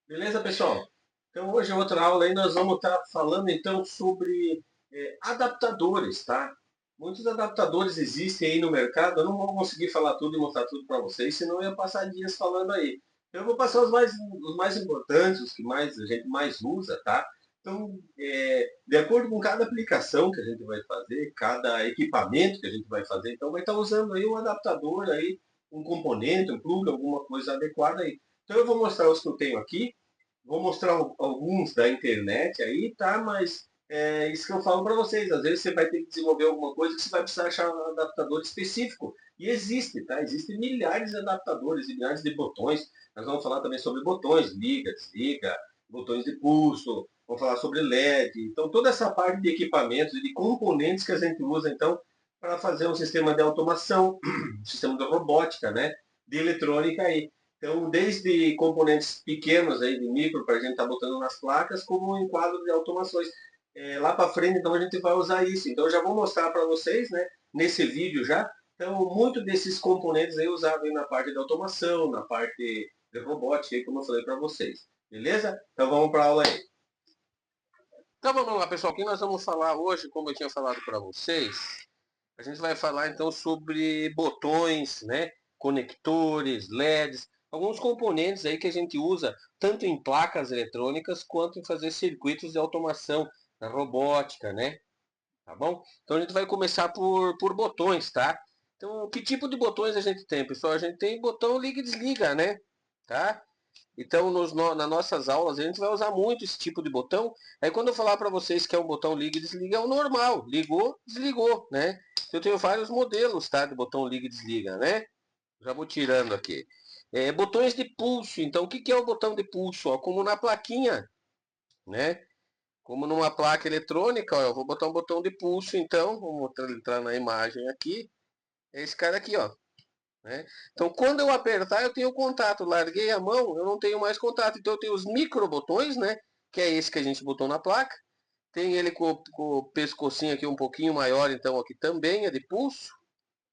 Beleza, pessoal? Então, hoje é outra aula aí, nós vamos estar falando então sobre adaptadores, tá? Muitos adaptadores existem aí no mercado, eu não vou conseguir falar tudo e mostrar tudo para vocês, senão eu ia passar dias falando aí. Eu vou passar os mais importantes, os que a gente mais usa, tá? Então, de acordo com cada aplicação que a gente vai fazer, cada equipamento que a gente vai fazer, então vai estar usando aí um adaptador aí, um componente, um plug, alguma coisa adequada aí. Então eu vou mostrar os que eu tenho aqui. Vou mostrar alguns da internet aí, tá? Mas é isso que eu falo para vocês. Às vezes você vai ter que desenvolver alguma coisa que você vai precisar achar um adaptador específico. E existe, tá? Existem milhares de adaptadores e milhares de botões. Nós vamos falar também sobre botões, liga, desliga, botões de pulso, vamos falar sobre LED. Então, toda essa parte de equipamentos e de componentes que a gente usa, então, para fazer um sistema de automação, um sistema de robótica, né? De eletrônica aí. Então, desde componentes pequenos aí de micro para a gente estar botando nas placas, como em quadro de automações. Lá para frente, então, a gente vai usar isso. Então, eu já vou mostrar para vocês, né, nesse vídeo já. Então, muito desses componentes aí usados na parte de automação, na parte de robótica, aí, como eu falei para vocês. Beleza? Então, vamos para a aula aí. Então, vamos lá, pessoal. O que nós vamos falar hoje, como eu tinha falado para vocês, a gente vai falar então sobre botões, né, conectores, LEDs, alguns componentes aí que a gente usa tanto em placas eletrônicas quanto em fazer circuitos de automação na robótica, né? Tá bom? Então a gente vai começar por botões, tá? Então, que tipo de botões a gente tem, pessoal? A gente tem botão liga e desliga, né? Tá? Então, nas nossas aulas, a gente vai usar muito esse tipo de botão. Aí, quando eu falar para vocês que é um botão liga e desliga, é o normal. Ligou, desligou, né? Eu tenho vários modelos, tá? De botão liga e desliga, né? Já vou tirando aqui. Botões de pulso. Então, o que que é o botão de pulso? Ó, como na plaquinha, né? Como numa placa eletrônica, ó, eu vou botar um botão de pulso, então. Vamos entrar na imagem aqui. É esse cara aqui, ó. Né? Então, quando eu apertar, eu tenho contato. Larguei a mão, eu não tenho mais contato. Então, eu tenho os micro botões, né? Que é esse que a gente botou na placa. Tem ele com o pescocinho aqui um pouquinho maior, então aqui também é de pulso,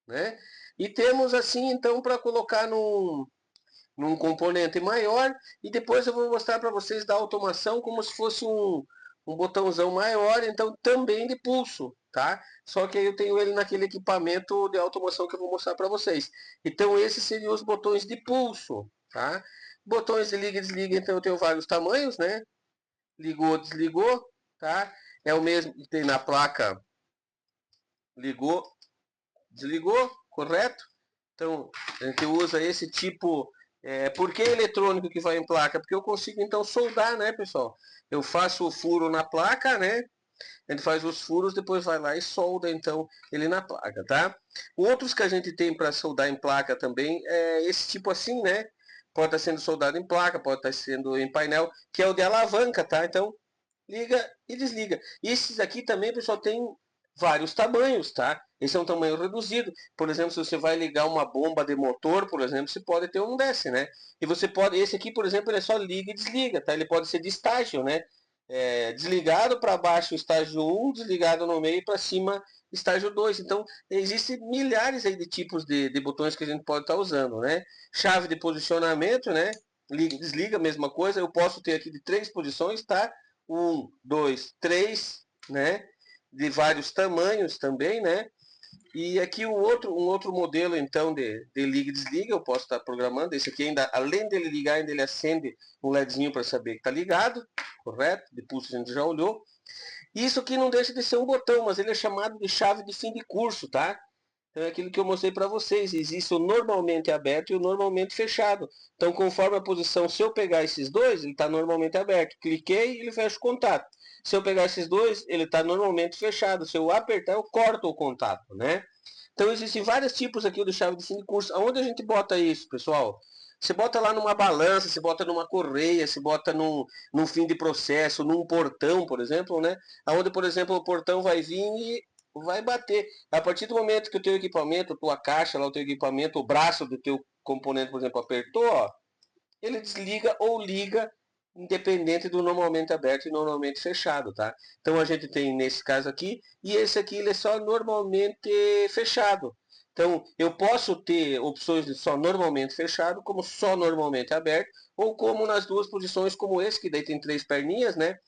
né? E temos assim, então, para colocar num componente maior. E depois eu vou mostrar para vocês da automação como se fosse um botãozão maior, então também de pulso, tá? Só que aí eu tenho ele naquele equipamento de automação que eu vou mostrar para vocês. Então esses seriam os botões de pulso, tá? Botões de liga e desliga, então eu tenho vários tamanhos, né? Ligou, desligou, tá? É o mesmo que tem na placa, ligou, desligou, correto? Então, a gente usa esse tipo. Por que eletrônico que vai em placa? Porque eu consigo então soldar, né, pessoal? Eu faço o furo na placa, né? A gente faz os furos, depois vai lá e solda então ele na placa, tá? Outros que a gente tem para soldar em placa também é esse tipo assim, né? Pode estar sendo soldado em placa, pode estar sendo em painel, que é o de alavanca, tá? Então, liga e desliga. E esses aqui também, pessoal, tem vários tamanhos, tá? Esse é um tamanho reduzido. Por exemplo, se você vai ligar uma bomba de motor, por exemplo, você pode ter um desse, né? E você pode, esse aqui, por exemplo, ele é só liga e desliga, tá? Ele pode ser de estágio, né? Desligado para baixo, estágio um, desligado no meio para cima, estágio 2. Então, existem milhares aí de tipos de botões que a gente pode estar usando, né? Chave de posicionamento, né? Liga e desliga, mesma coisa. Eu posso ter aqui de 3 posições, tá? Um, dois, três, né? De vários tamanhos também, né? E aqui um outro modelo, então, de liga e desliga, eu posso estar programando. Esse aqui ainda, além dele ligar, ainda ele acende um LEDzinho para saber que está ligado, correto? De pulso a gente já olhou. Isso aqui não deixa de ser um botão, mas ele é chamado de chave de fim de curso, tá? Então é aquilo que eu mostrei para vocês. Existe o normalmente aberto e o normalmente fechado. Então, conforme a posição, se eu pegar esses dois, ele está normalmente aberto. Cliquei, ele fecha o contato. Se eu pegar esses dois, ele está normalmente fechado. Se eu apertar, eu corto o contato, né? Então, existem vários tipos aqui do chave de fim de curso. Aonde a gente bota isso, pessoal? Você bota lá numa balança, você bota numa correia, você bota num fim de processo, num portão, por exemplo, né? Aonde, por exemplo, o portão vai vir e vai bater. A partir do momento que o teu equipamento, a tua caixa, lá, o teu equipamento, o braço do teu componente, por exemplo, apertou, ó, ele desliga ou liga, independente do normalmente aberto e normalmente fechado, tá? Então a gente tem nesse caso aqui, e esse aqui ele é só normalmente fechado. Então eu posso ter opções de só normalmente fechado, como só normalmente aberto, ou como nas duas posições como esse, que daí tem 3 perninhas, né?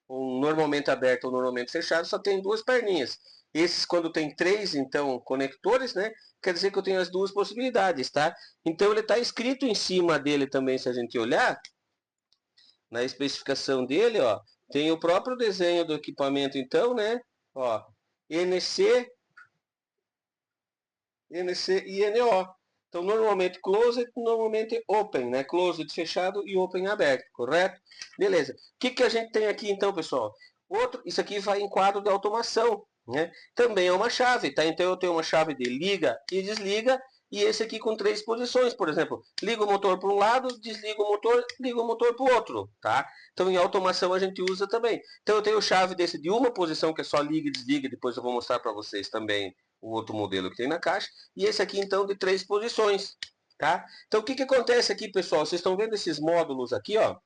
Um normalmente aberto ou normalmente fechado, só tem 2 perninhas. Esses, quando tem 3, então, conectores, né? Quer dizer que eu tenho as duas possibilidades, tá? Então, ele está escrito em cima dele também, se a gente olhar, na especificação dele, ó, tem o próprio desenho do equipamento, então, né? Ó, NC, NC e NO. Então, normalmente closed, normalmente open, né? Closed fechado e open aberto, correto? Beleza. O que a gente tem aqui, então, pessoal? Isso aqui vai em quadro de automação, né? Também é uma chave, tá? Então, eu tenho uma chave de liga e desliga, e esse aqui com 3 posições, por exemplo. Liga o motor para um lado, desliga o motor, liga o motor para o outro, tá? Então, em automação a gente usa também. Então, eu tenho chave desse de uma posição, que é só liga e desliga, depois eu vou mostrar para vocês também o outro modelo que tem na caixa, e esse aqui então de 3 posições, tá? Então o que acontece aqui, pessoal? Vocês estão vendo esses módulos aqui, ó?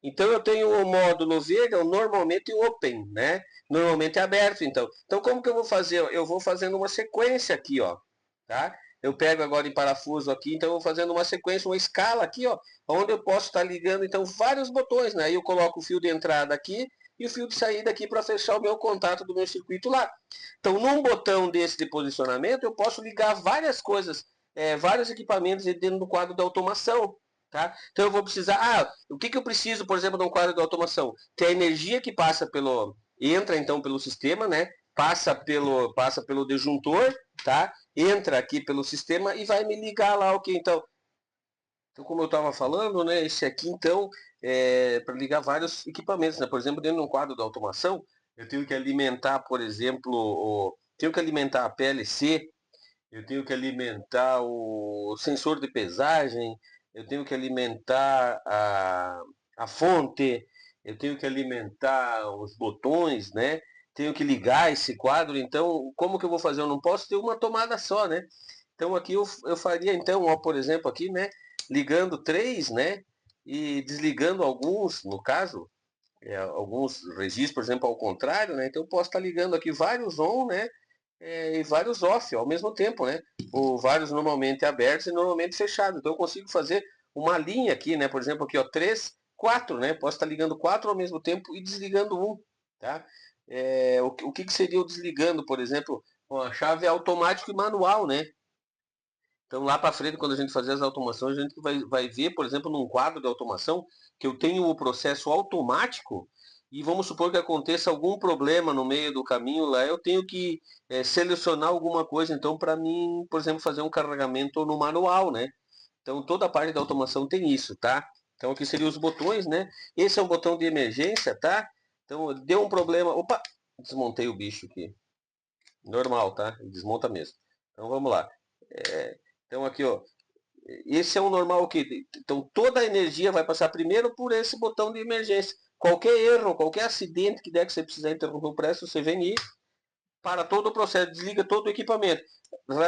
Então eu tenho o módulo verde, normalmente open, né? Normalmente aberto, então. Então como que eu vou fazer? Eu vou fazendo uma sequência aqui, ó, tá? Eu pego agora em parafuso aqui, então eu vou fazendo uma sequência, uma escala aqui, ó, onde eu posso estar ligando então vários botões, né? Aí eu coloco o fio de entrada aqui e o fio de saída aqui para fechar o meu contato do meu circuito lá. Então, num botão desse de posicionamento, eu posso ligar várias coisas, vários equipamentos dentro do quadro da automação. Tá? Então, eu vou precisar... o que eu preciso, por exemplo, de um quadro de automação? Ter a energia que passa pelo... Entra, então, pelo sistema, né? Passa pelo disjuntor, tá? Entra aqui pelo sistema e vai me ligar lá, ok? Então, como eu estava falando, né? Esse aqui, então, é para ligar vários equipamentos, né? Por exemplo, dentro de um quadro de automação, eu tenho que alimentar, por exemplo, tenho que alimentar a PLC, eu tenho que alimentar o sensor de pesagem, eu tenho que alimentar a fonte, eu tenho que alimentar os botões, né? Tenho que ligar esse quadro, então como que eu vou fazer? Eu não posso ter uma tomada só, né? Então aqui eu faria, então, ó, por exemplo, aqui, né? Ligando 3, né? E desligando alguns, no caso, alguns registros, por exemplo, ao contrário, né? Então eu posso estar ligando aqui vários on, né? E vários off ao mesmo tempo, né? Ou vários normalmente abertos e normalmente fechados. Então eu consigo fazer uma linha aqui, né? Por exemplo, aqui, ó, 3, 4, né? Posso estar ligando 4 ao mesmo tempo e desligando um, tá? O que seria o desligando, por exemplo? A chave automático e manual, né? Então, lá para frente, quando a gente fazer as automações, a gente vai ver, por exemplo, num quadro de automação, que eu tenho o processo automático e vamos supor que aconteça algum problema no meio do caminho lá, eu tenho que selecionar alguma coisa, então, para mim, por exemplo, fazer um carregamento no manual, né? Então, toda a parte da automação tem isso, tá? Então, aqui seriam os botões, né? Esse é um botão de emergência, tá? Então, deu um problema... Opa! Desmontei o bicho aqui. Normal, tá? Desmonta mesmo. Então, vamos lá. Então aqui, ó, esse é o normal que então toda a energia vai passar primeiro por esse botão de emergência. Qualquer erro, qualquer acidente que der que você precisar interromper o preço, você vem aí, para todo o processo, desliga todo o equipamento.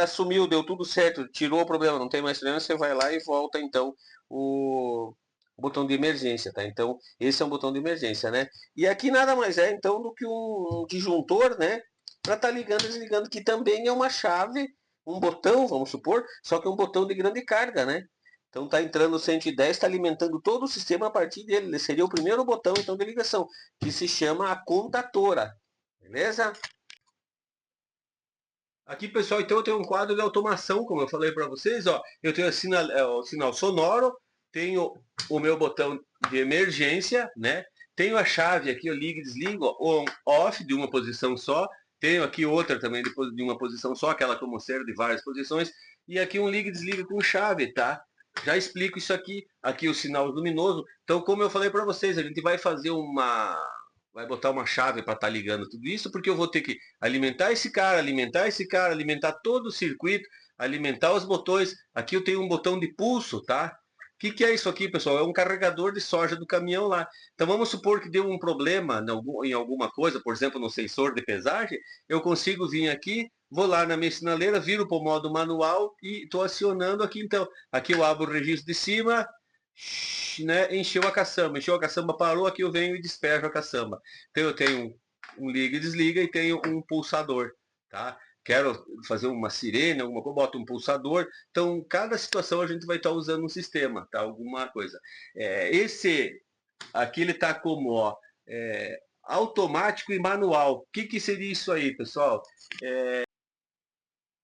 Assumiu, deu tudo certo, tirou o problema, não tem mais problema, você vai lá e volta então o botão de emergência, tá? Então, esse é um botão de emergência, né? E aqui nada mais é então do que um disjuntor, né? Para estar ligando e desligando, que também é uma chave, um botão, vamos supor, só que é um botão de grande carga, né? Então está entrando 110, está alimentando todo o sistema a partir dele. Ele seria o primeiro botão então de ligação, que se chama a contatora. Beleza? Aqui, pessoal, então eu tenho um quadro de automação, como eu falei para vocês, ó. Eu tenho o sinal sonoro, tenho o meu botão de emergência, né? Tenho a chave aqui, eu ligo e desligo, on, off, de uma posição só. Tenho aqui outra também de uma posição só, aquela que eu mostrei de várias posições. E aqui um liga e desliga com chave, tá? Já explico isso aqui. Aqui o sinal luminoso. Então, como eu falei para vocês, a gente vai fazer vai botar uma chave para estar ligando tudo isso, porque eu vou ter que alimentar esse cara, alimentar todo o circuito, alimentar os botões. Aqui eu tenho um botão de pulso, tá? O que é isso aqui, pessoal? É um carregador de soja do caminhão lá. Então vamos supor que deu um problema em alguma coisa, por exemplo, no sensor de pesagem, eu consigo vir aqui, vou lá na minha sinaleira, viro para o modo manual e estou acionando aqui. Então, aqui eu abro o registro de cima, né, encheu a caçamba, parou, aqui eu venho e despejo a caçamba. Então eu tenho um liga e desliga e tenho um pulsador, tá? quero fazer uma sirene, alguma coisa, boto um pulsador. Então, cada situação a gente vai estar usando um sistema, tá? Alguma coisa. Esse aqui ele está como, ó, automático e manual. O que, que seria isso aí, pessoal?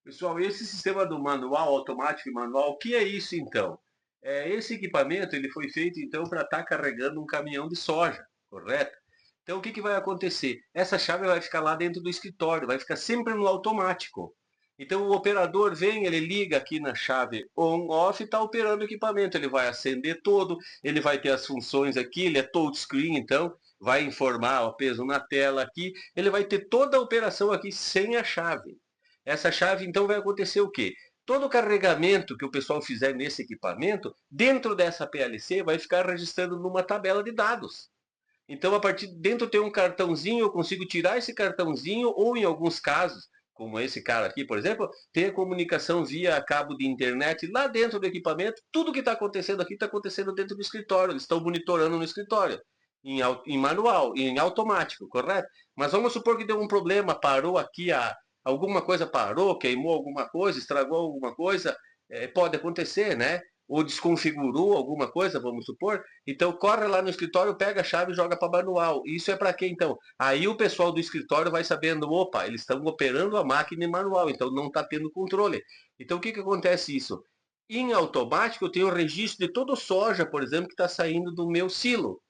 Pessoal, esse sistema do manual, automático e manual, o que é isso então? Esse equipamento ele foi feito então para estar carregando um caminhão de soja, correto? Então o que, que vai acontecer? Essa chave vai ficar lá dentro do escritório, vai ficar sempre no automático. Então o operador vem, ele liga aqui na chave on-off e está operando o equipamento. Ele vai acender todo, ele vai ter as funções aqui, ele é touchscreen, então vai informar o peso na tela aqui, ele vai ter toda a operação aqui sem a chave. Essa chave, então, vai acontecer o quê? Todo o carregamento que o pessoal fizer nesse equipamento, dentro dessa PLC, vai ficar registrando numa tabela de dados. Então, a partir de dentro tem um cartãozinho, eu consigo tirar esse cartãozinho, ou em alguns casos, como esse cara aqui, por exemplo, tem a comunicação via cabo de internet lá dentro do equipamento. Tudo que está acontecendo aqui está acontecendo dentro do escritório. Eles estão monitorando no escritório, em manual, em automático, correto? Mas vamos supor que deu um problema, parou aqui alguma coisa parou, queimou alguma coisa, estragou alguma coisa, pode acontecer, né? Ou desconfigurou alguma coisa, vamos supor. Então corre lá no escritório, pega a chave e joga para manual. Isso é para quê então? Aí o pessoal do escritório vai sabendo, opa, eles estão operando a máquina em manual, então não está tendo controle. Então o que acontece isso? Em automático eu tenho o registro de todo soja, por exemplo, que está saindo do meu silo.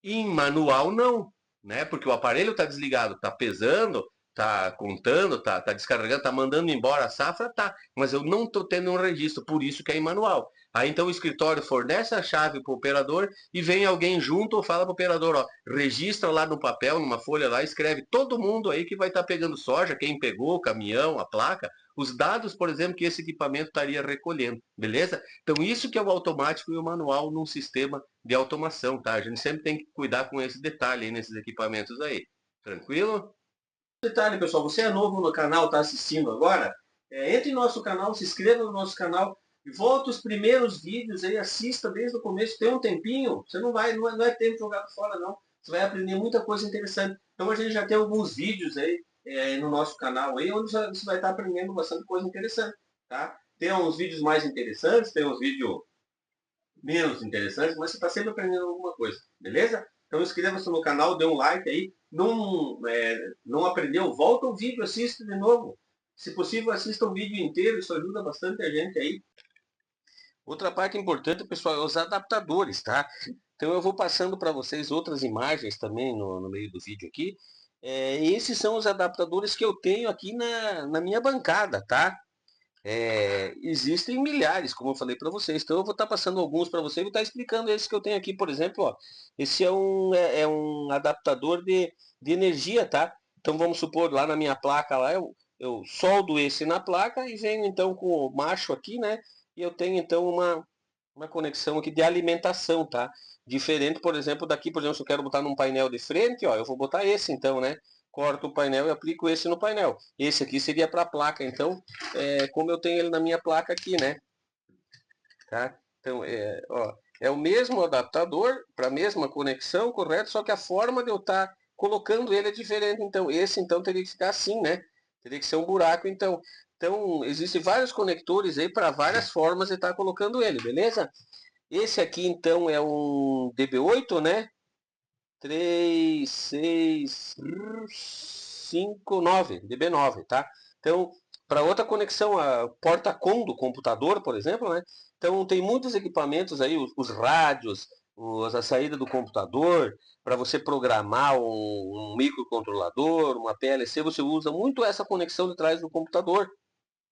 Em manual não, né? Porque o aparelho está desligado, está pesando, está contando, está descarregando, está mandando embora a safra, tá. Mas eu não estou tendo um registro, por isso que é em manual. Aí então o escritório fornece a chave para o operador e vem alguém junto ou fala para o operador, ó, registra lá no papel, numa folha lá, escreve todo mundo aí que vai estar pegando soja, quem pegou, o caminhão, a placa, os dados, por exemplo, que esse equipamento estaria recolhendo, beleza? Então isso que é o automático e o manual num sistema de automação, tá? A gente sempre tem que cuidar com esse detalhe aí nesses equipamentos aí. Tranquilo? Detalhe, pessoal, você é novo no canal, está assistindo agora? Entre no nosso canal, se inscreva no nosso canal e volta os primeiros vídeos aí, assista desde o começo, tem um tempinho, você não é tempo jogado fora não. Você vai aprender muita coisa interessante. Então a gente já tem alguns vídeos aí no nosso canal aí, onde você vai estar aprendendo bastante coisa interessante, tá? Tem uns vídeos mais interessantes, tem uns vídeos menos interessantes, mas você está sempre aprendendo alguma coisa, beleza? Então inscreva-se no canal, dê um like aí. Não aprendeu? Volta o vídeo, assista de novo. Se possível, assista o vídeo inteiro, isso ajuda bastante a gente aí. Outra parte importante, pessoal, é os adaptadores, tá? Então eu vou passando para vocês outras imagens também no meio do vídeo aqui. Esses são os adaptadores que eu tenho aqui na minha bancada, tá? Existem milhares, como eu falei para vocês. Então eu vou estar passando alguns para vocês e vou estar explicando esse que eu tenho aqui, por exemplo, ó. Esse é um adaptador de energia, tá? Então vamos supor, lá na minha placa, lá eu soldo esse na placa e venho então com o macho aqui, né? E eu tenho então uma conexão aqui de alimentação, tá? Diferente, por exemplo, daqui, por exemplo, se eu quero botar num painel de frente, ó, eu vou botar esse então, né? Corto o painel e aplico esse no painel. Esse aqui seria para a placa, então, como eu tenho ele na minha placa aqui, né? Tá? Então, ó, é o mesmo adaptador para a mesma conexão, correto? Só que a forma de eu estar colocando ele é diferente. Então, esse então teria que ficar assim, né? Teria que ser um buraco, então. Então, existem vários conectores aí para várias formas de estar colocando ele, beleza? Esse aqui, então, é um DB8, né? 3, 6, 5, 9, DB9, tá? Então, para outra conexão, a porta COM do computador, por exemplo, né? Então, tem muitos equipamentos aí, os rádios, a saída do computador, para você programar um microcontrolador, uma PLC, você usa muito essa conexão de trás do computador,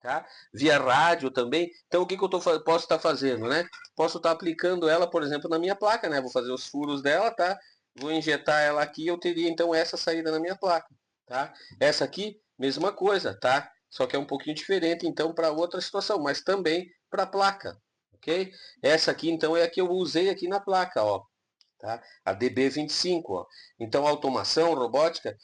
tá? Via rádio também. Então, o que eu posso estar fazendo, né? Posso estar aplicando ela, por exemplo, na minha placa, né? Vou fazer os furos dela, tá? Vou injetar ela aqui, eu teria então essa saída na minha placa, tá? Essa aqui, mesma coisa, tá? Só que é um pouquinho diferente, então, para outra situação, mas também para a placa, ok? Essa aqui, então, é a que eu usei aqui na placa, ó. Tá? A DB25, ó. Então, automação, robótica,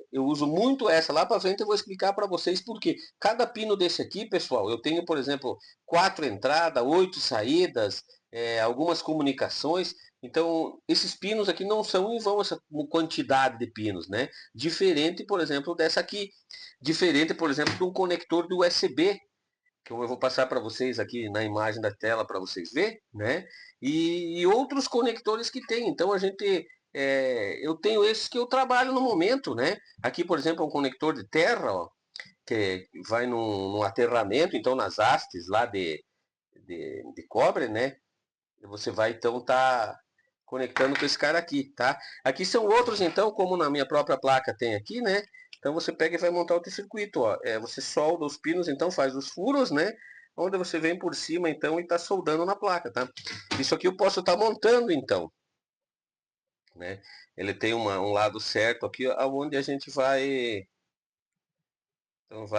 eu uso muito essa. Lá para frente eu vou explicar para vocês por quê. Cada pino desse aqui, pessoal, eu tenho, por exemplo, 4 entradas, 8 saídas, algumas comunicações. Então, esses pinos aqui não são em vão essa quantidade de pinos, né? Diferente, por exemplo, dessa aqui. Diferente, por exemplo, de um conector do USB, que eu vou passar para vocês aqui na imagem da tela para vocês verem, né? E outros conectores que tem. Então, eu tenho esses que eu trabalho no momento, né? Aqui, por exemplo, é um conector de terra, ó, que vai num aterramento, então nas hastes lá de cobre, né? Você vai então conectando com esse cara aqui, tá? Aqui são outros então, como na minha própria placa tem aqui, né? Então você pega e vai montar outro circuito, ó. Você solda os pinos, então faz os furos, né? Onde você vem por cima então e está soldando na placa, tá? Isso aqui eu posso estar montando então, né? Ele tem um lado certo aqui, aonde a gente vai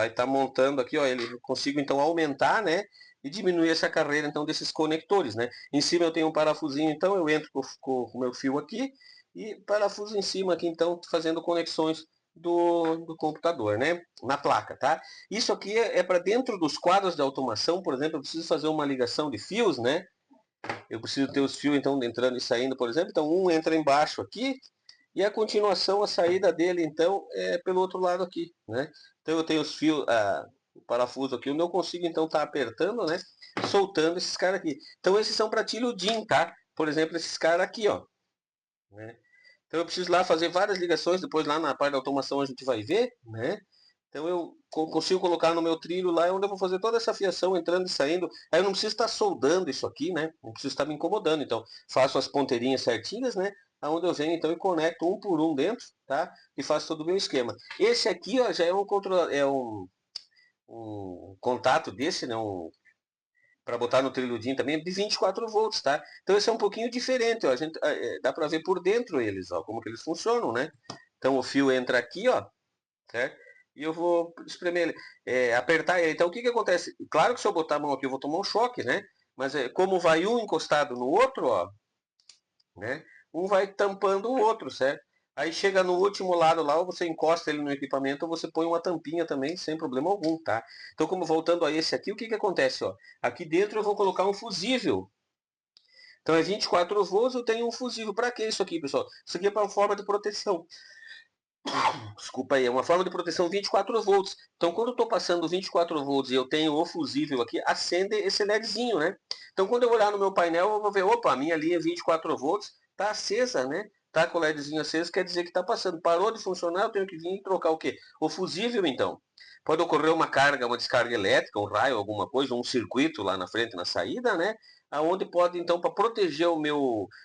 estar montando aqui, ó, eu consigo então aumentar, né, e diminuir essa carreira então desses conectores, né. Em cima eu tenho um parafusinho, então eu entro com o meu fio aqui e parafuso em cima aqui então fazendo conexões do computador, né, na placa, tá? Isso aqui é para dentro dos quadros de automação, por exemplo, eu preciso fazer uma ligação de fios, né? Eu preciso ter os fios então entrando e saindo, por exemplo, então um entra embaixo aqui e a continuação, a saída dele, então, é pelo outro lado aqui, né? Então eu tenho os fios, o parafuso aqui, onde eu consigo, então, estar apertando, né? Soltando esses caras aqui. Então esses são para tiro DIN, tá? Por exemplo, esses caras aqui, ó. Né? Então eu preciso lá fazer várias ligações, depois lá na parte da automação a gente vai ver, né? Então eu consigo colocar no meu trilho lá, onde eu vou fazer toda essa fiação entrando e saindo. Aí eu não preciso estar soldando isso aqui, né? Não preciso estar me incomodando. Então faço as ponteirinhas certinhas, né? Aonde eu venho então e conecto um por um dentro, tá? E faço todo o meu esquema. Esse aqui, ó, já é um controle, um contato desse, né? Para botar no trilho DIN também de 24 volts, tá? Então esse é um pouquinho diferente, ó. Dá para ver por dentro eles, ó, como que eles funcionam, né? Então o fio entra aqui, ó, certo? E eu vou espremer ele, apertar ele. Então o que que acontece? Claro que se eu botar a mão aqui eu vou tomar um choque, né? Mas como vai um encostado no outro, ó, né? Um vai tampando o outro, certo? Aí chega no último lado lá, ou você encosta ele no equipamento, ou você põe uma tampinha também, sem problema algum, tá? Então, como voltando a esse aqui, o que que acontece, ó? Aqui dentro eu vou colocar um fusível. Então é 24 volts, eu tenho um fusível. Para que isso aqui, pessoal? Isso aqui é para forma de proteção. Desculpa aí, é uma forma de proteção 24 volts. Então, quando eu estou passando 24 volts e eu tenho o fusível aqui, acende esse LEDzinho, né? Então, quando eu olhar no meu painel, eu vou ver, opa, a minha linha 24 volts está acesa, né? Tá com o LEDzinho aceso, quer dizer que está passando. Parou de funcionar, eu tenho que vir e trocar o quê? O fusível, então. Pode ocorrer uma carga, uma descarga elétrica, um raio, alguma coisa, um circuito lá na frente, na saída, né? Aonde pode, então, para proteger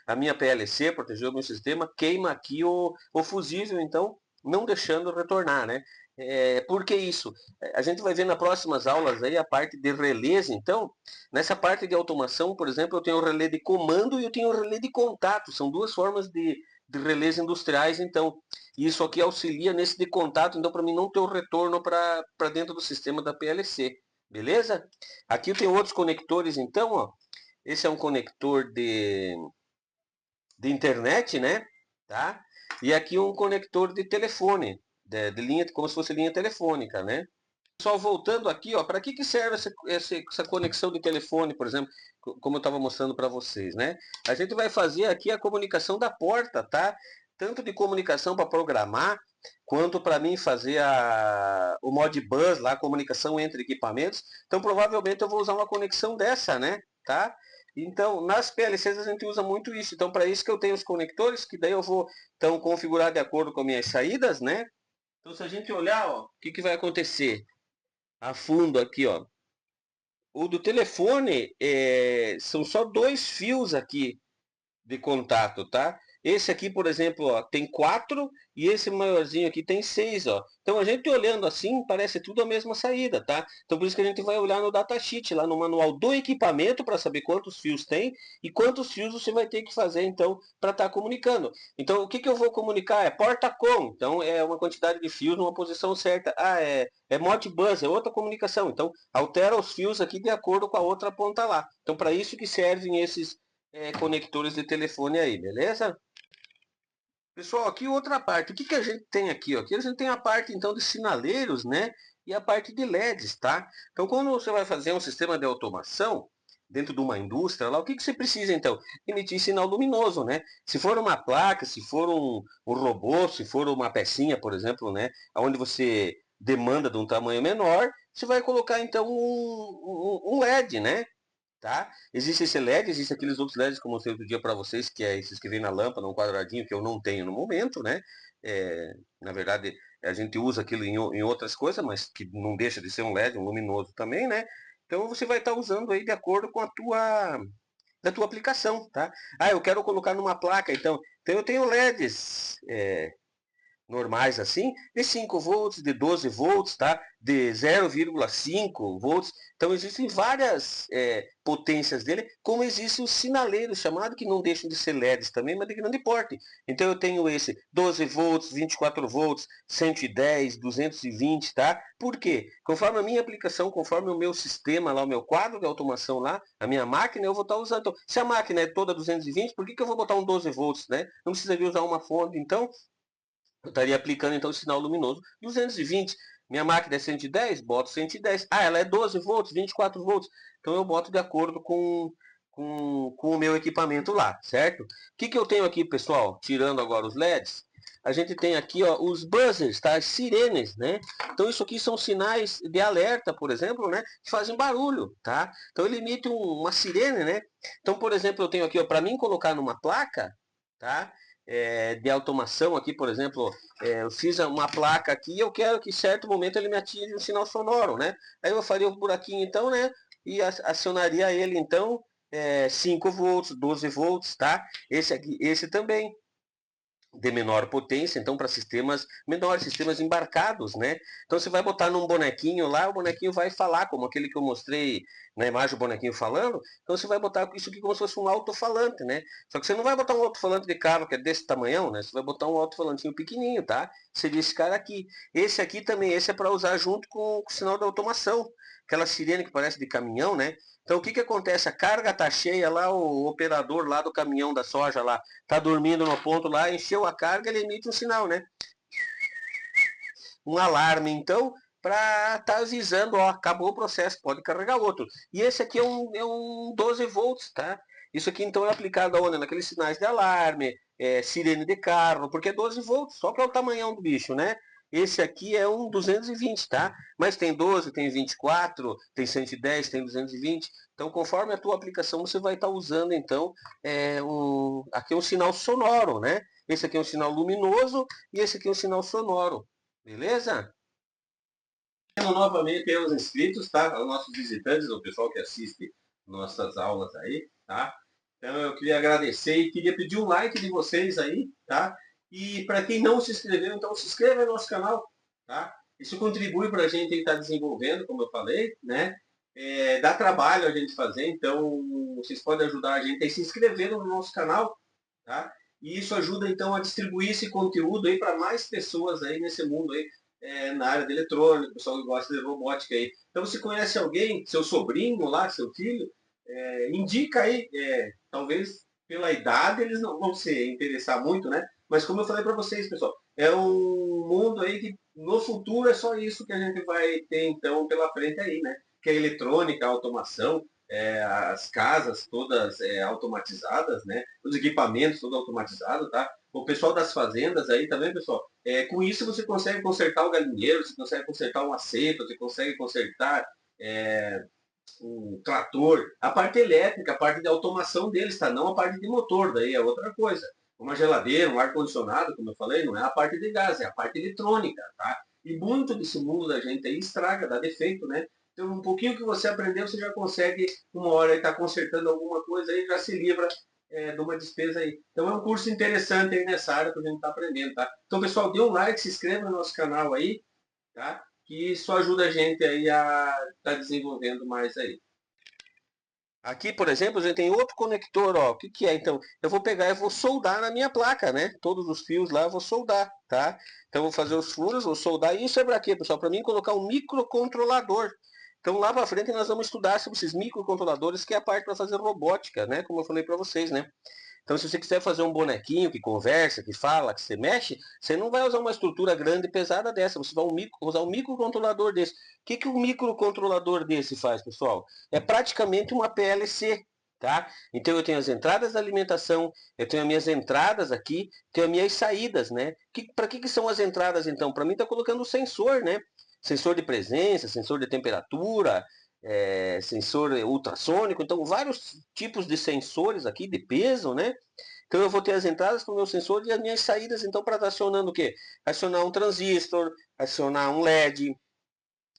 a minha PLC, proteger o meu sistema, queima aqui o fusível, então, não deixando retornar, né? Por que isso? A gente vai ver nas próximas aulas aí a parte de relés, então, nessa parte de automação, por exemplo, eu tenho o relé de comando e eu tenho o relé de contato, são duas formas de relés industriais, então, isso aqui auxilia nesse de contato, então, para mim não ter o retorno para dentro do sistema da PLC, beleza? Aqui eu tenho outros conectores, então, ó, esse é um conector de internet, né? Tá? E aqui um conector de telefone, de linha, como se fosse linha telefônica, né? Só voltando aqui, ó, para que serve essa conexão de telefone, por exemplo, como eu estava mostrando para vocês, né? A gente vai fazer aqui a comunicação da porta, tá? Tanto de comunicação para programar, quanto para mim fazer o Modbus lá, a comunicação entre equipamentos. Então, provavelmente eu vou usar uma conexão dessa, né? Tá? Então, nas PLCs a gente usa muito isso. Então, para isso que eu tenho os conectores, que daí eu vou então configurar de acordo com as minhas saídas, né? Então, se a gente olhar, ó, o que que vai acontecer? A fundo aqui, ó. O do telefone são só dois fios aqui de contato, tá? Esse aqui, por exemplo, ó, tem 4 e esse maiorzinho aqui tem 6, ó. Então a gente olhando assim, parece tudo a mesma saída, tá? Então por isso que a gente vai olhar no datasheet, lá no manual do equipamento, para saber quantos fios tem e quantos fios você vai ter que fazer, então, para estar comunicando. Então o que que eu vou comunicar? É porta-com, então é uma quantidade de fios numa posição certa. Ah, é Modbus, é outra comunicação. Então altera os fios aqui de acordo com a outra ponta lá. Então para isso que servem esses conectores de telefone aí, beleza? Pessoal, aqui outra parte. O que que a gente tem aqui? Ó? Aqui a gente tem a parte então de sinaleiros, né? E a parte de LEDs, tá? Então, quando você vai fazer um sistema de automação, dentro de uma indústria lá, o que você precisa então? Emitir sinal luminoso, né? Se for uma placa, se for um robô, se for uma pecinha, por exemplo, né? Onde você demanda de um tamanho menor, você vai colocar então um LED, né? Tá? Existe esse LED, existe aqueles outros LEDs que eu mostrei outro dia para vocês, que é esses que vem na lâmpada, um quadradinho que eu não tenho no momento, né? Na verdade, a gente usa aquilo em outras coisas, mas que não deixa de ser um LED, um luminoso também, né? Então você vai estar usando aí de acordo com da tua aplicação, tá? Ah, eu quero colocar numa placa, então eu tenho LEDs, normais assim, de 5 volts, de 12 volts, tá? De 0,5 volts. Então existem várias potências dele, como existe o sinaleiro chamado, que não deixam de ser LEDs também, mas de grande porte. Então eu tenho esse 12 volts, 24 volts, 110, 220, tá? Por quê? Conforme a minha aplicação, conforme o meu sistema lá, o meu quadro de automação lá, a minha máquina, eu vou estar usando. Então, se a máquina é toda 220, por que eu vou botar um 12 volts, né? Não precisaria usar uma fonte, então eu estaria aplicando então o sinal luminoso 220. Minha máquina é 110, boto 110. Ah, ela é 12 volts, 24 volts. Então eu boto de acordo com o meu equipamento lá, certo? O que eu tenho aqui, pessoal? Tirando agora os LEDs, a gente tem aqui ó, os buzzers, tá? As sirenes, né? Então isso aqui são sinais de alerta, por exemplo, né? Que fazem barulho, tá? Então ele emite uma sirene, né? Então, por exemplo, eu tenho aqui, para mim colocar numa placa, tá? De automação aqui, por exemplo, eu fiz uma placa aqui e eu quero que em certo momento ele me atinja um sinal sonoro, né? Aí eu faria um buraquinho então, né? E acionaria ele então 5 volts, 12 volts, tá? Esse aqui, esse também de menor potência, então para sistemas menores, sistemas embarcados, né? Então você vai botar num bonequinho lá, o bonequinho vai falar, como aquele que eu mostrei na imagem, o bonequinho falando, então você vai botar isso aqui como se fosse um alto-falante, né? Só que você não vai botar um alto-falante de carro que é desse tamanhão, né? Você vai botar um alto-falantinho pequenininho, tá? Seria esse cara aqui. Esse aqui também, esse é para usar junto com o sinal da automação, aquela sirene que parece de caminhão, né? Então o que acontece? A carga está cheia lá, o operador lá do caminhão da soja lá tá dormindo no ponto lá, encheu a carga, ele emite um sinal, né? Um alarme, então, para estar avisando, ó, acabou o processo, pode carregar outro. E esse aqui é um 12 volts, tá? Isso aqui então é aplicado aonde? Naqueles sinais de alarme, sirene de carro, porque é 12 volts, só para o tamanhão do bicho, né? Esse aqui é um 220, tá? Mas tem 12, tem 24, tem 110, tem 220. Então, conforme a tua aplicação, você vai estar usando, então, aqui é um sinal sonoro, né? Esse aqui é um sinal luminoso e esse aqui é um sinal sonoro. Beleza? Novamente aí os inscritos, tá? Os nossos visitantes, o pessoal que assiste nossas aulas aí, tá? Então eu queria agradecer e queria pedir um like de vocês aí, tá? E para quem não se inscreveu, então se inscreva no nosso canal, tá? Isso contribui para a gente estar desenvolvendo, como eu falei, né? Dá trabalho a gente fazer, então vocês podem ajudar a gente a se inscrevendo no nosso canal, tá? E isso ajuda então a distribuir esse conteúdo aí para mais pessoas aí nesse mundo aí, na área de eletrônica, pessoal que gosta de robótica aí. Então, se conhece alguém, seu sobrinho lá, seu filho, indica aí, talvez pela idade eles não vão se interessar muito, né? Mas como eu falei para vocês, pessoal, é um mundo aí que no futuro é só isso que a gente vai ter então pela frente aí, né? Que é a eletrônica, a automação, as casas todas automatizadas, né? Os equipamentos todos automatizados, tá? O pessoal das fazendas aí, tá vendo, pessoal? Com isso você consegue consertar o galinheiro, você consegue consertar uma cepa, você consegue consertar um trator, a parte elétrica, a parte de automação deles, tá? Não a parte de motor, daí é outra coisa. Uma geladeira, um ar-condicionado, como eu falei, não é a parte de gás, é a parte eletrônica, tá? E muito desse mundo da gente aí estraga, dá defeito, né? Então, um pouquinho que você aprendeu, você já consegue, uma hora, estar consertando alguma coisa aí, já se livra de uma despesa aí. Então, é um curso interessante aí nessa área que a gente está aprendendo, tá? Então, pessoal, dê um like, se inscreva no nosso canal aí, tá? Que isso ajuda a gente aí a estar desenvolvendo mais aí. Aqui, por exemplo, a gente tem outro conector, ó. O que é? Então, eu vou pegar e vou soldar na minha placa, né? Todos os fios lá eu vou soldar, tá? Então, eu vou fazer os furos, vou soldar. E isso é para quê, pessoal? Para mim colocar um microcontrolador. Então, lá para frente nós vamos estudar sobre esses microcontroladores, que é a parte para fazer robótica, né? Como eu falei para vocês, né? Então, se você quiser fazer um bonequinho que conversa, que fala, que você mexe, você não vai usar uma estrutura grande e pesada dessa, você vai usar um microcontrolador desse. O que um microcontrolador desse faz, pessoal? É praticamente uma PLC. Tá? Então eu tenho as entradas da alimentação, eu tenho as minhas entradas aqui, tenho as minhas saídas, né? Para que são as entradas então? Para mim está colocando o sensor, né? Sensor de presença, sensor de temperatura, sensor ultrassônico, então vários tipos de sensores aqui, de peso, né? Então eu vou ter as entradas para o meu sensor e as minhas saídas, então, para estar acionando o quê? Acionar um transistor, acionar um LED,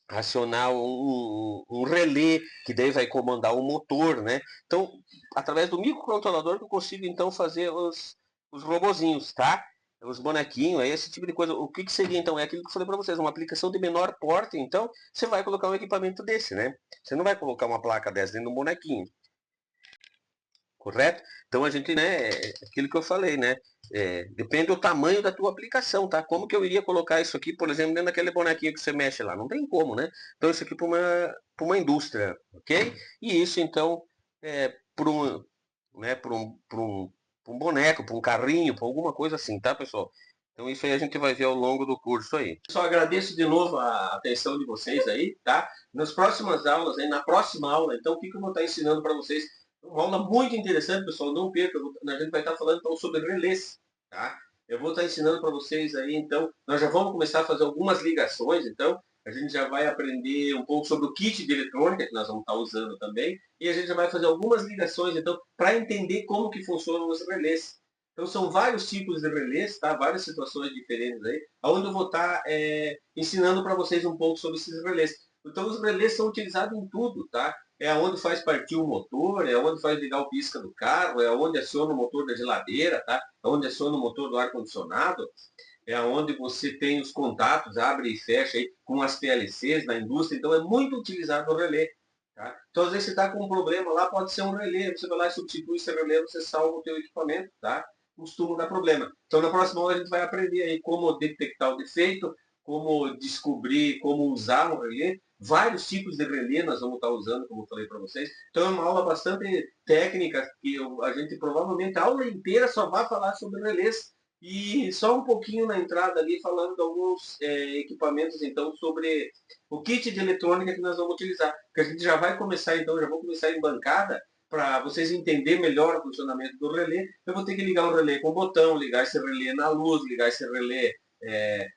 acionar um relé, que daí vai comandar o motor, né? Então, através do microcontrolador que eu consigo, então, fazer os robozinhos, tá? Os bonequinhos, aí esse tipo de coisa. O que seria, então? É aquilo que eu falei para vocês, uma aplicação de menor porte, então, você vai colocar um equipamento desse, né? Você não vai colocar uma placa dessa dentro de um bonequinho. Correto? Então a gente, né, aquilo que eu falei, né? Depende do tamanho da tua aplicação, tá? Como que eu iria colocar isso aqui, por exemplo, dentro daquele bonequinho que você mexe lá? Não tem como, né? Então isso aqui para uma indústria, ok? E isso então para um, né, para um boneco, para um carrinho, para alguma coisa assim, tá, pessoal? Então isso aí a gente vai ver ao longo do curso aí. Só agradeço de novo a atenção de vocês aí, tá? Nas próximas aulas, aí, na próxima aula, então, o que eu vou estar ensinando para vocês? Uma aula muito interessante, pessoal, não perca, a gente vai estar falando então sobre relés, tá? Eu vou estar ensinando para vocês aí, então, nós já vamos começar a fazer algumas ligações, então, a gente já vai aprender um pouco sobre o kit de eletrônica, que nós vamos estar usando também, e a gente já vai fazer algumas ligações, então, para entender como que funcionam os relés. Então, são vários tipos de relés, tá? Várias situações diferentes aí, onde eu vou estar ensinando para vocês um pouco sobre esses relés. Então, os relés são utilizados em tudo, tá? É onde faz partir o motor, é onde faz ligar o pisca do carro, é onde aciona o motor da geladeira, tá? É onde aciona o motor do ar-condicionado, é onde você tem os contatos, abre e fecha aí com as PLCs na indústria, então é muito utilizado o relé. Tá? Então, às vezes você está com um problema lá, pode ser um relé, você vai lá e substitui esse relé, você salva o teu equipamento, tá? Costuma dar problema. Então, na próxima aula a gente vai aprender aí como detectar o defeito, como descobrir, como usar um relé, vários tipos de relé nós vamos estar usando, como eu falei para vocês. Então é uma aula bastante técnica, que a gente provavelmente a aula inteira só vai falar sobre relés. E só um pouquinho na entrada ali, falando de alguns equipamentos, então, sobre o kit de eletrônica que nós vamos utilizar. Que a gente já vai começar, então, já vou começar em bancada, para vocês entenderem melhor o funcionamento do relé. Eu vou ter que ligar o relé com o botão, ligar esse relé na luz, ligar esse relé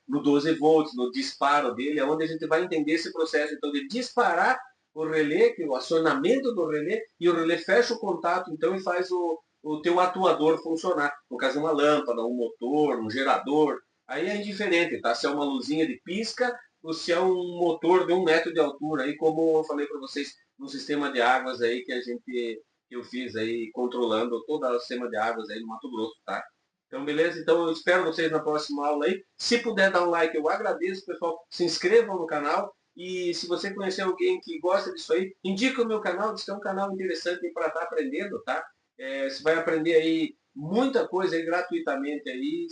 no 12 volts, no disparo dele, é onde a gente vai entender esse processo, então, de disparar o relé, que é o acionamento do relé, e o relé fecha o contato, então, e faz o teu atuador funcionar. No caso, uma lâmpada, um motor, um gerador, aí é indiferente, tá? Se é uma luzinha de pisca ou se é um motor de 1 metro de altura, aí como eu falei para vocês no sistema de águas aí que eu fiz aí controlando todo o sistema de águas aí no Mato Grosso, tá? Então, beleza? Então, eu espero vocês na próxima aula aí. Se puder dar um like, eu agradeço, pessoal. Se inscrevam no canal. E se você conhecer alguém que gosta disso aí, indica o meu canal, diz que é um canal interessante para estar aprendendo, tá? Você vai aprender aí muita coisa aí gratuitamente aí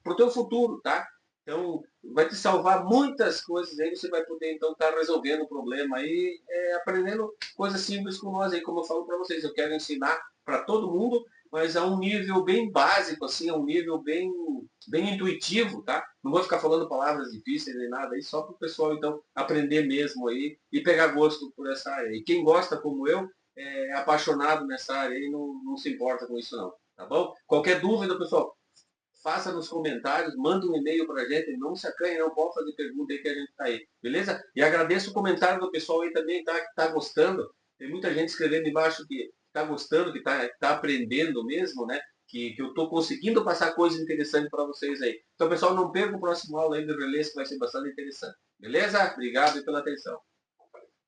para o teu futuro, tá? Então, vai te salvar muitas coisas aí, você vai poder então estar resolvendo o problema aí, aprendendo coisas simples com nós aí, como eu falo para vocês. Eu quero ensinar para todo mundo, mas a um nível bem básico, assim, a um nível bem intuitivo, tá? Não vou ficar falando palavras difíceis nem nada aí, só para o pessoal então aprender mesmo aí e pegar gosto por essa área. E quem gosta como eu, é apaixonado nessa área e não se importa com isso não, tá bom? Qualquer dúvida, pessoal, faça nos comentários, manda um e-mail pra gente, não se acanhe, não pode fazer pergunta aí que a gente tá aí, beleza? E agradeço o comentário do pessoal aí também, tá, que tá gostando, tem muita gente escrevendo embaixo que tá gostando, que tá aprendendo mesmo, né? Que eu tô conseguindo passar coisas interessantes para vocês aí. Então, pessoal, não perca o próximo aula aí do relés, que vai ser bastante interessante. Beleza? Obrigado pela atenção.